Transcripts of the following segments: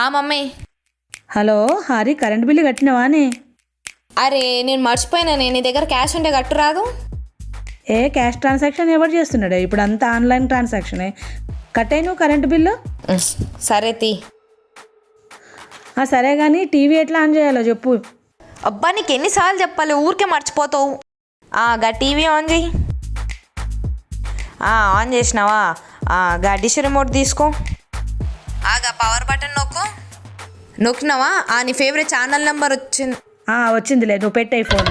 హా mummy. Hello Hari, current bill కట్టినవానే? అరే నేను మర్చిపోయినానే, నీ దగ్గర క్యాష్ ఉంటే కట్టు రాదు. క్యాష్ ట్రాన్సాక్షన్ ఎవరు చేస్తున్నాడే? ఇప్పుడు అంతా ఆన్లైన్ ట్రాన్సాక్షనే. కట్టాయి నువ్వు కరెంట్ బిల్లు. సరే తీ. సరే కానీ టీవీ ఎట్లా ఆన్ చేయాలో చెప్పు. అబ్బా నీకు ఎన్నిసార్లు చెప్పాలి, ఊరికే మర్చిపోతావు. గా టీవీ ఆన్ చేయి. ఆన్ చేసినావా? గా డిష్ రిమోట్ తీసుకో. గా పవర్ బటన్ నొక్కినావా? నీ ఫేవరెట్ ఛానల్ నెంబర్ వచ్చింది. వచ్చిందిలే, నువ్వు పెట్టాయి ఫోన్.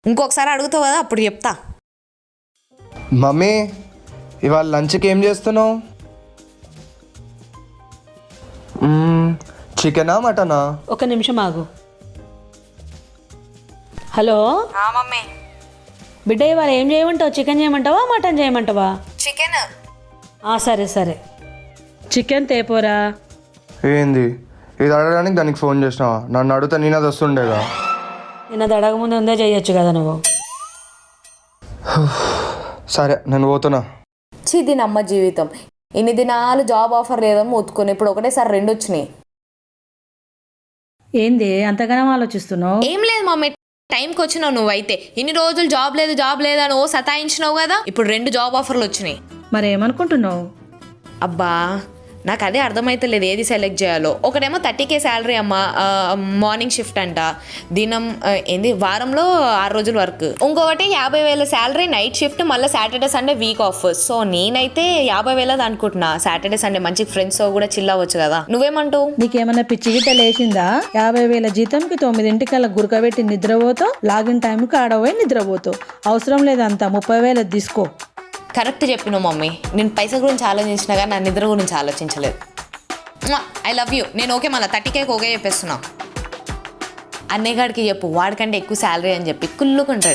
ఇంకొకసారి అడుగుతావు కదా, అప్పుడు చెప్తా. మమ్మీ, ఇవాళ లంచ్కి ఏం చేస్తున్నావు? చికెనా మటనా? ఒక నిమిషం ఆగు. Hello mummy. బిడ్డ, ఇవాళ ఏం చేయమంటావు? చికెన్ చేయమంటావా మటన్ చేయమంటావా? చికెన్. సరే సరే, చికెన్ తేపోరా. ఏంది ఇది అడగడానికి దానికి ఫోన్ చేసినావా? నన్ను అడిగితే నేను అది వస్తుండేగా. నేను అది అడగముందు ఉందే చేయొచ్చు కదా నువ్వు. సరే నేను పోతున్నా. దీని అమ్మ జీవితం. ఇన్ని దినాలు జాబ్ ఆఫర్ లేదమ్మా ఒత్తుకొని, ఇప్పుడు ఒకటేసారి 2 వచ్చినాయి. ఏంది అంతగానం ఆలోచిస్తున్నావు? ఏం లేదు మమ్మీ, టైంకి వచ్చినావు నువ్వైతే. ఇన్ని రోజులు జాబ్ లేదు అని సతాయించినావు కదా, ఇప్పుడు 2 జాబ్ ఆఫర్లు వచ్చినాయి. మరి ఏమనుకుంటున్నావు? అబ్బా నాకు అదే అర్థమైతలేదు ఏది సెలెక్ట్ చేయాలో. ఒకటేమో 30K శాలరీ అమ్మ, మార్నింగ్ షిఫ్ట్ అంట, దినం వారంలో 6 రోజులు వర్క్. ఇంకొకటి 50,000 శాలరీ, నైట్ షిఫ్ట్, మళ్ళీ Saturday Sunday week off. So నేనైతే 50,000 అనుకుంటున్నా. సాటర్డే సండే మంచి ఫ్రెండ్స్ తో కూడా చిల్ అవ్వచ్చు కదా. నువ్వేమంటావు? నీకేమన్నా పిచ్చి గిట్ట లేచిందా? 50,000 జీతంకి 9 గురకబెట్టి నిద్రపోతావు, లాగిన్ టైంకి ఆడపోయి నిద్రపోతావు. అవసరం లేదంతా 30,000 తీసుకో. కరెక్ట్ చెప్పినావు మమ్మీ. నేను పైసా గురించి ఆలోచించినా కానీ నా నిద్ర గురించి ఆలోచించలేదు. I love you. నేను ఓకే, మళ్ళీ 30K ఓకే చెప్పేస్తున్నా. అన్నయ్య గారికి చెప్పు, వాడికంటే ఎక్కువ శాలరీ అని చెప్పి కుళ్ళుకుంటాడు.